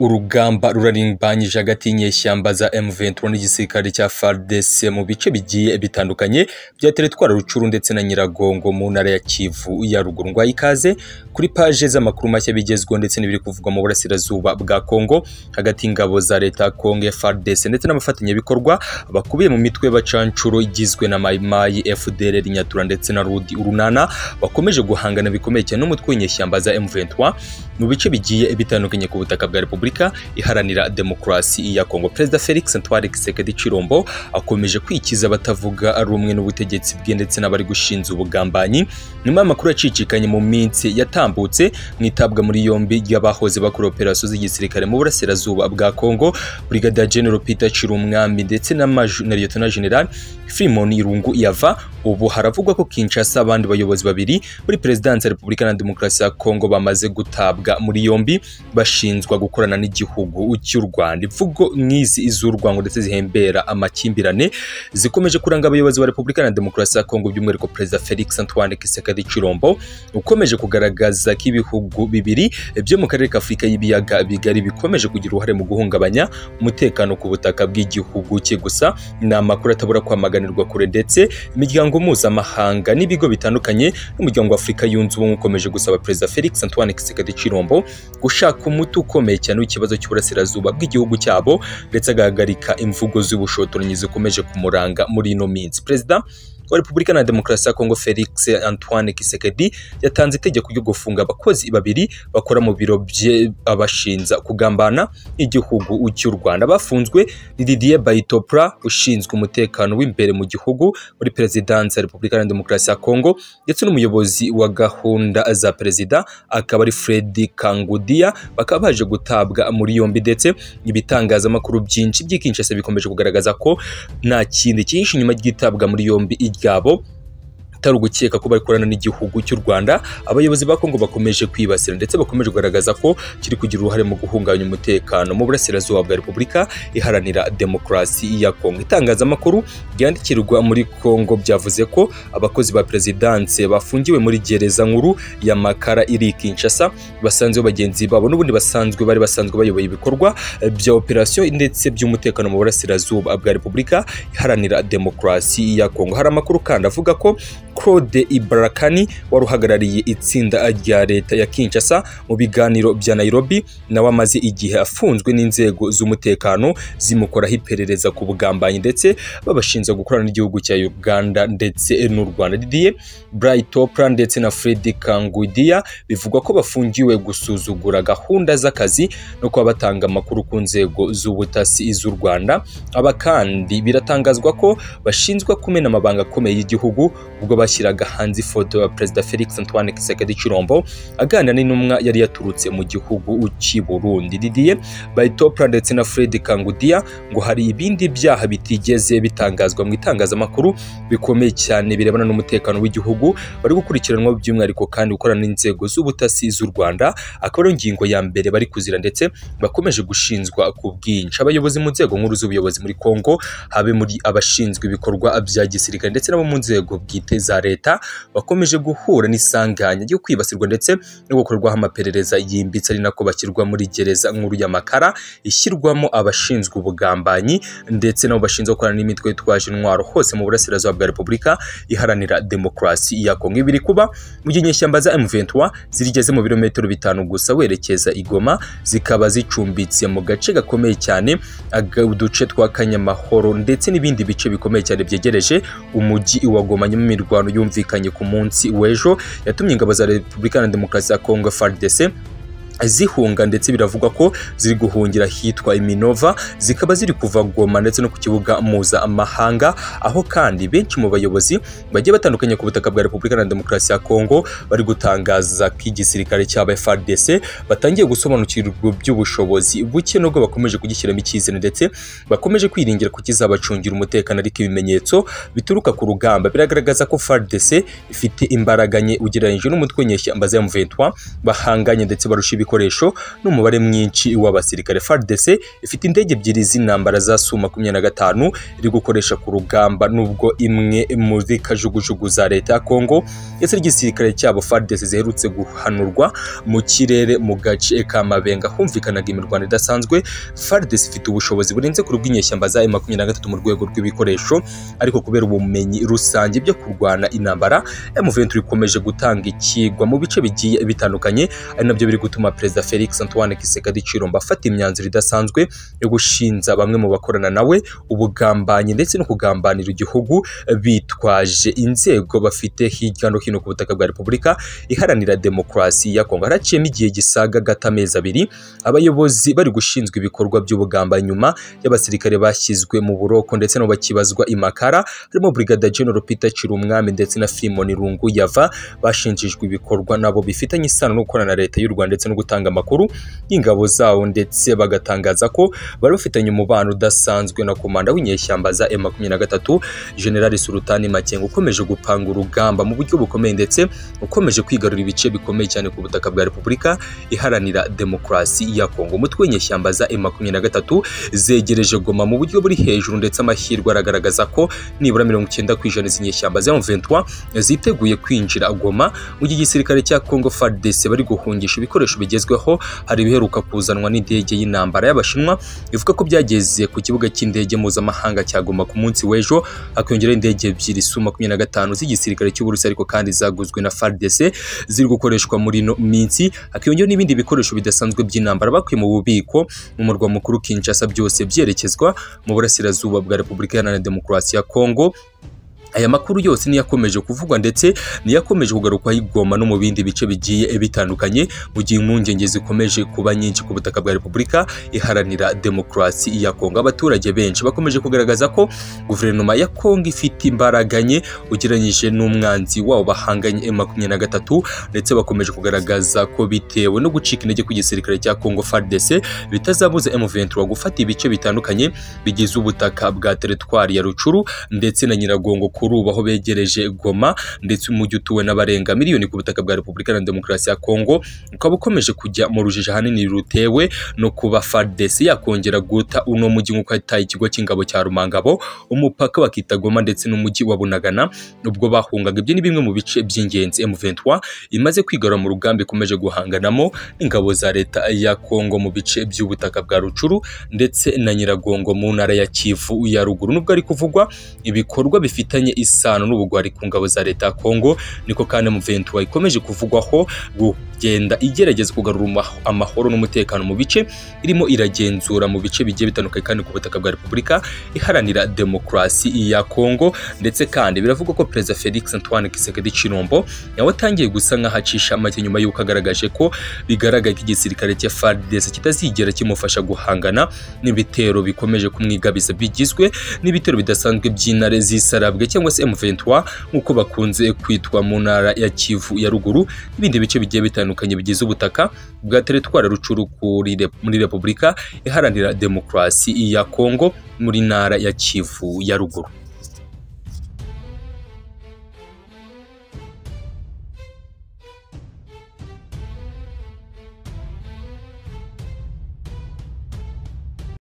Urugamba rurarimbanyije hagati y'inyeshyamba za M23 n'igisirikare cya FARDC mu bice bigiye bitandukanye bya teritwari Rucuru ndetse na Nyiragongo mu ntara ya Kivu ya ruguru. Ngwa ikaze kuri page z'amakuru mashya bigezweho ndetse n'ibiri kuvugwa mu burasirazuba bwa Kongo hagati y'ingabo za leta ya Kongo FARDC ndetse n'abafatanyabikorwa bakubiye mu mitwe bacancuro igizwe na Mai Mai, FDLR, Nyatura ndetse na Rudi Urunana bakomeje guhangana bikomeye cyane n'umutwe w'inyeshyamba za M23 mu bice bigiye bitandukanye ku butaka bwa Repubulika Iharanira Demokarasi ya Kongo. Perezida Felix Antoine Tshisekedi Tshilombo akomeje kwikiza batavuga rumwe n'ubutegetsi bwe ndetse n'abari gushinza ubugambanyi nyuma y'amakuru yacicikanye mu minsi yatambutse mwitabwa muri yombi y'abahoze bakora operasiyo z'igisirikare mu burasirazuba bwa Kongo, Brigadier General Peter Chirumwami ndetse na Lieutenant General Filimon Irungu Yava. Ubu haravugwa ko Kinshasa abandi bayobozi babiri muri Presidence ya Repubulika na Demokarasi ya Kongo bamaze gutabwa muri yombi bashinzwa gukorana n'igihugu cy'u Rwanda. Imvugo nk'izi iz'urwango ndetse zihembera amakimbirane zikomeje kuranga abayobozi ba Repubulika na Demokarasi ya Kongo, by'umwihariko Perezida Felix Antoine Tshisekedi Tshilombo ukomeje kugaragaza ko ibihugu bibiri byo mu karere ka Afurika y'ibiyaga bigari bikomeje kugira uruhare mu guhungabanya umutekano ku butaka bw'igihugu cye. Gusa ni amakuru atabura kwamaganirwa kure ndetse imiryango mpuzamahanga n'ibigo bitandukanye n'umuryango wa Afurika yunze ubumwe ukomeje gusaba Perezida Felix Antoine Tshisekedi Tshilombo gushaka umuti ukomeye cyane w'ikibazo cy'uburasirazuba bw'igihugu cyabo ndetse agahagarika imvugo z'ubushotoranyi zikomeje kumuranga muri ino minsi. Perezida wa Repubulika na Demokarasi ya Kongo Felix Antoine Tshisekedi yatanze itegeko ryo gufunga abakozi babiri bakora mu biro bye abashinza kugambana igihugu cy'u Rwanda. Bafunzwe ni Didier Baitopra ushinzwe umutekano w'imbere mu gihugu muri Presidence ya Repubulika na Demokarasi ya Kongo ndetse n'umuyobozi wa gahunda za perezida akaba ari Fred Kangudia, bakaba baje gutabwa muri yombi ndetse ibitangazamakuru byinshi by'ikinshasa bikomeje kugaragaza ko nta kindi cyinshi nyuma ry'itabwa muri yombi iryabo atari ugukeka ko bakorana n'igihugu cy'u Rwanda. Abayobozi ba Kongo bakomeje kwibasira ndetse bakomeje kugaragaza ko kiri kugira uruhare mu guhungabanya umutekano mu burasirazuba bwa Repubulika Iharanira Demokarasi ya Kongo. Itangazamakuru ryandikirwa muri Kongo byavuze ko abakozi ba Presidence bafungiwe muri gereza nkuru ya Makara iri Kinshasa basanzwe bagenzi babo n'ubundi basanzwe bayoboye ibikorwa bya operation ndetse by'umutekano mu burasirazuba bwa Repubulika Iharanira Demokarasi ya Kongo. Hari amakuru kandi avuga ko Claude Ibarakani waruhagarariye itsinda rya leta ya Kinshasa mu biganiro bya Nairobi nawe amaze igihe afunzwe n'inzego z'umutekano zimukoraho iperereza ku bugambanyi ndetse babashinja gukorana n'igihugu cya Uganda ndetse n'u Rwanda. Didier Baitopra ndetse na Fred Kangudia bivugwa ko bafungiwe gusuzugura gahunda z'akazi no kuba batanga amakuru ku nzego z'ubutasi z'u Rwanda. Aba kandi biratangazwa ko bashinzwe kumena amabanga akomeye y'igihugu ubwo bashyiraga hanze ifoto ya Perezida Felix Antoine Tshisekedi Tshilombo aganira n'intumwa yari yaturutse mu gihugu cy'i Burundi. Didier Baitopra ndetse na Fred Kangudia ngo hari ibindi byaha bitigeze bitangazwa mu itangazamakuru bikomeye cyane birebana n'umutekano w'igihugu bari gukurikiranwa by'umwihariko kandi gukorana n'inzego z'ubutasi z'u Rwanda, akaba ari ingingo ya mbere bari kuzira ndetse bakomeje gushinzwa ku bwinshi. Abayobozi mu nzego nkuru z'ubuyobozi muri Kongo habe muri abashinzwe ibikorwa bya gisirikare ndetse n'abo mu nzego bwite za leta bakomeje guhura n'isanganya ryo kwibasirwa ndetse no gukorwaho amaperereza yimbitse, ari nako bashyirwa muri gereza nkuru ya Makara ishyirwamo abashinzwe ubugambanyi ndetse nabo bashinzwe gukorana n'imitwe yitwaje intwaro hose mu burasirazuba bwa Repubulika Iharanira Demokarasi ya Kongo. Ibiri kuba mu gihe inyeshyamba za M23 zirigeze mu birometero 5 gusa werekeza i Goma, zikaba zicumbitse mu gace gakomeye cyane uduce twa Kanyamahoro ndetse n'ibindi bice bikomeye cyane byegereje umujyi wa Goma. Nyuma imirwano yumvikanye ku munsi w'ejo yatumye ingabo za Repubulika na Demokarasi ya Kongo FARDC zihunga ndetse biravugwa ko ziri guhungira hitwa Iminova, zikaba ziri kuva Goma ndetse no ku kibuga mpuzamahanga, aho kandi benshi mu bayobozi bagiye batandukanye ku butaka bwa Repubulika na Demokarasi ya Kongo bari gutangaza ko igisirikare cy'aba FARDC batangiye gusobanukirwa by'ubushobozi buke nubwo bakomeje kugishyiramo icyizere ndetse bakomeje kwiringira ko kizabacungira umutekano, ariko ibimenyetso bituruka ku rugamba biragaragaza ko FARDC ifite imbaraga nke ugereranyije n'umutwe w'inyeshyamba za M23 bahanganye ndetse barusha ibikoresho n'umubare mwinshi w'abasirikare. FARDC ifite indege ebyiri z'intambara za Su-25 iri gukoresha ku rugamba, nubwo imwe muri kajugujugu za leta ya Kongo ndetse n'igisirikare cyabo FARDC ziherutse guhanurwa mu kirere mu gace ka Mabenga humvikanaga imirwano idasanzwe. FARDC ifite ubushobozi burenze ku rw'inyeshyamba za M23 mu rwego rw'ibikoresho, ariko kubera ubumenyi rusange byo kurwana intambara, M23 ikomeje gutanga ikigwa mu bice bigiye bitandukanye, ari nabyo biri gutuma Perezida Felix Antoine Tshisekedi Tshilombo afata imyanzuro idasanzwe yo gushinja bamwe mu bakorana nawe ubugambanyi ndetse no kugambanira igihugu bitwaje inzego bafite hirya no hino ku butaka bwa Repubulika Iharanira Demokarasi ya Kongo. Haraciyemo igihe gisaga amezi abiri abayobozi bari gushinzwa ibikorwa by'ubugambanyi nyuma y'abasirikare bashyizwe mu buroko ndetse no bakibazwa imakara, harimo Brigadier General Peter Chirumwami ndetse na Filimon Runguyava bashinjijwe ibikorwa nabo bifitanye isano no gukorana na leta y'u Rwanda ndetse no gutanga amakuru y'ingabo zawo, ndetse bagatangaza ko bari bafitanye umubano udasanzwe na komanda w'inyeshyamba za M23 General Sultani Makenga ukomeje gupanga urugamba mu buryo bukomeye ndetse ukomeje kwigarura ibice bikomeye cyane ku butaka bwa Repubulika Iharanira Demokarasi ya Kongo. Umutwe w'inyeshyamba za M23 zegereje Goma mu buryo buri hejuru, ndetse amahirwe aragaragaza ko nibura 90% z'inyeshyamba za M23 ziteguye kwinjira Goma. Mu gihe igisirikare cya Kongo FARDC bari guhungisha ibikoresho bigezweho, hari ibiheruka kuzanwa n'indege y'intambara y'Abashinwa ivuga ko byageze ku kibuga cy'indege mpuzamahanga cya Goma ku munsi w'ejo, hakiyongeraho indege ebyiri Su-25 z'igisirikare cy'Uburusiya ariko kandi zaguzwe na FARDC ziri gukoreshwa muri no minsi, hakiyongeraho n'ibindi bikoresho bidasanzwe by'intambara bakuye mu bubiko mu murwa mukuru Kinshasa, byose byerekezwa mu burasirazuba bwa Repubulika Iharanira Demokarasi ya Kongo. Aya makuru yose niyakomeje kuvugwa ndetse niyakomeje kugarukwa Goma no mu bindi bice bigiye bitandukanye, mu gihe impungenge zikomeje kuba nyinshi ku butaka bwa Repubulika Iharanira Demokarasi ya Kongo. Abaturage benshi bakomeje kugaragaza ko guverinoma ya Kongo ifite imbaraga nke ugereranyije n'umwanzi wabo bahanganye M23, ndetse bakomeje kugaragaza ko bitewe no gucika intege ku gisirikare cya Kongo FARDC bitazabuza M23 gufata ibice bitandukanye bigize ubutaka bwa teritwari ya Rucuru ndetse na Nyiragongo kuri ubu aho begereje Goma, ndetse umujyi utuwe n'abarenga miliyoni ku butaka bwa Repubulika Iharanira Demokarasi ya Kongo ukaba ukomeje kujya mu rujiji ahanini rutewe no kuba FARDC yakongera guta uno mujyi nk'uko yataye ikigo cy'ingabo cya Rumangabo, umupaka bakita Goma ndetse n'umujyi wa Bunagana. Nubwo bahungaga, ibyo ni bimwe mu bice by'ingenzi M23 imaze kwigarura mu rugamba ikomeje guhanganamo ingabo za leta ya Kongo mu bice by'ubutaka bwa Rucuru ndetse na Nyiragongo mu ntara ya Kivu ya ruguru. Nubwo ari kuvugwa ibikorwa bifitanye isano n'ubugwari ku ngabo za leta ya Kongo, niko kandi M23 ikomeje kuvugwaho kugenda igerageza kugarura amahoro n'umutekano mu bice irimo iragenzura mu bice bigiye bitandukanye kandi ku butaka bwa Repubulika Iharanira Demokarasi ya Kongo. Ndetse kandi biravugwa ko Perezida Felix Antoine Tshisekedi Tshilombo yawe atangiye gusa nk'ahacisha make nyuma y'uko agaragaje ko bigaragaye ko igisirikare cya FARDC kitazigera kimufasha guhangana n'ibitero bikomeje kumwigabiza bigizwe n'ibitero bidasanzwe by'intare z'Isarabwe cyangwa se M23 nk'uko bakunze kwitwa mu ntara ya Kivu ya ruguru n'ibindi bice bigiye bitandukanye bigize ubutaka bwa teritwari Rucuru muri Repubulika Iharanira Demokarasi ya Kongo muri ntara ya Kivu ya ruguru.